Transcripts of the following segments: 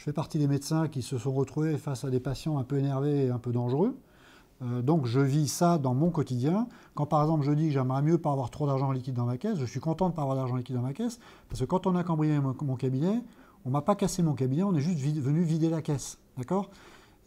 fais partie des médecins qui se sont retrouvés face à des patients un peu énervés et un peu dangereux. Donc je vis ça dans mon quotidien. Quand par exemple je dis que j'aimerais mieux pas avoir trop d'argent liquide dans ma caisse, je suis content de ne pas avoir d'argent liquide dans ma caisse, parce que quand on a cambriolé mon cabinet, on ne m'a pas cassé mon cabinet, on est juste venu vider la caisse. D'accord ?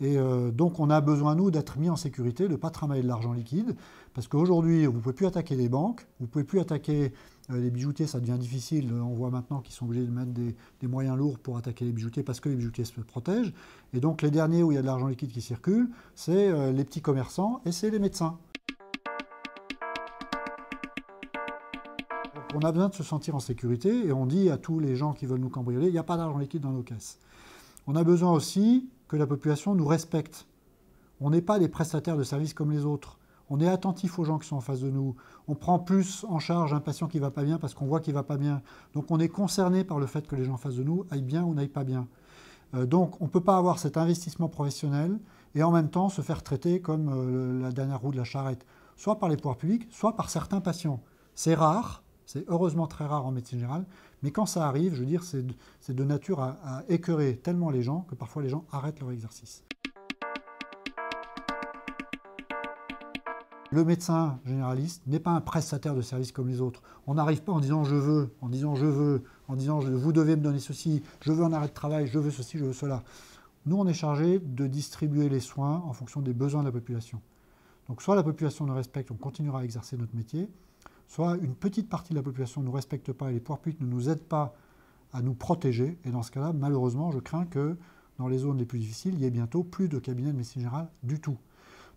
Et donc on a besoin, nous, d'être mis en sécurité, de ne pas travailler de l'argent liquide, parce qu'aujourd'hui, vous ne pouvez plus attaquer les banques, vous ne pouvez plus attaquer les bijoutiers, ça devient difficile. On voit maintenant qu'ils sont obligés de mettre des moyens lourds pour attaquer les bijoutiers, parce que les bijoutiers se protègent. Et donc les derniers où il y a de l'argent liquide qui circule, c'est les petits commerçants et c'est les médecins. Donc on a besoin de se sentir en sécurité, et on dit à tous les gens qui veulent nous cambrioler, il n'y a pas d'argent liquide dans nos caisses. On a besoin aussi que la population nous respecte. On n'est pas des prestataires de services comme les autres. On est attentif aux gens qui sont en face de nous. On prend plus en charge un patient qui ne va pas bien parce qu'on voit qu'il ne va pas bien. Donc on est concerné par le fait que les gens en face de nous aillent bien ou n'aillent pas bien. Donc on ne peut pas avoir cet investissement professionnel et en même temps se faire traiter comme la dernière roue de la charrette, soit par les pouvoirs publics, soit par certains patients. C'est rare, c'est heureusement très rare en médecine générale, mais quand ça arrive, je veux dire, c'est de nature à écœurer tellement les gens que parfois les gens arrêtent leur exercice. Le médecin généraliste n'est pas un prestataire de services comme les autres. On n'arrive pas en disant je veux, en disant je veux, en disant vous devez me donner ceci, je veux un arrêt de travail, je veux ceci, je veux cela. Nous, on est chargé de distribuer les soins en fonction des besoins de la population. Donc soit la population nous respecte, on continuera à exercer notre métier, soit une petite partie de la population ne nous respecte pas et les pouvoirs publics ne nous aident pas à nous protéger. Et dans ce cas-là, malheureusement, je crains que dans les zones les plus difficiles, il y ait bientôt plus de cabinets de médecine générale du tout.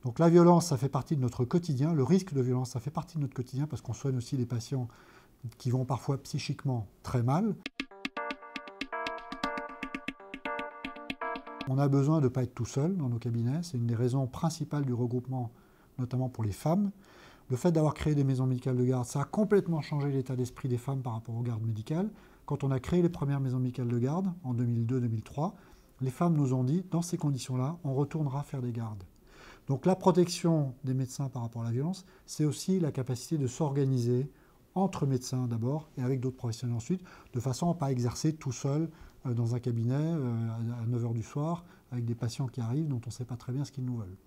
Donc la violence, ça fait partie de notre quotidien. Le risque de violence, ça fait partie de notre quotidien parce qu'on soigne aussi des patients qui vont parfois psychiquement très mal. On a besoin de ne pas être tout seul dans nos cabinets. C'est une des raisons principales du regroupement, notamment pour les femmes. Le fait d'avoir créé des maisons médicales de garde, ça a complètement changé l'état d'esprit des femmes par rapport aux gardes médicales. Quand on a créé les premières maisons médicales de garde, en 2002-2003, les femmes nous ont dit, dans ces conditions-là, on retournera faire des gardes. Donc la protection des médecins par rapport à la violence, c'est aussi la capacité de s'organiser entre médecins d'abord et avec d'autres professionnels ensuite, de façon à ne pas exercer tout seul dans un cabinet à 9 h du soir avec des patients qui arrivent dont on ne sait pas très bien ce qu'ils nous veulent.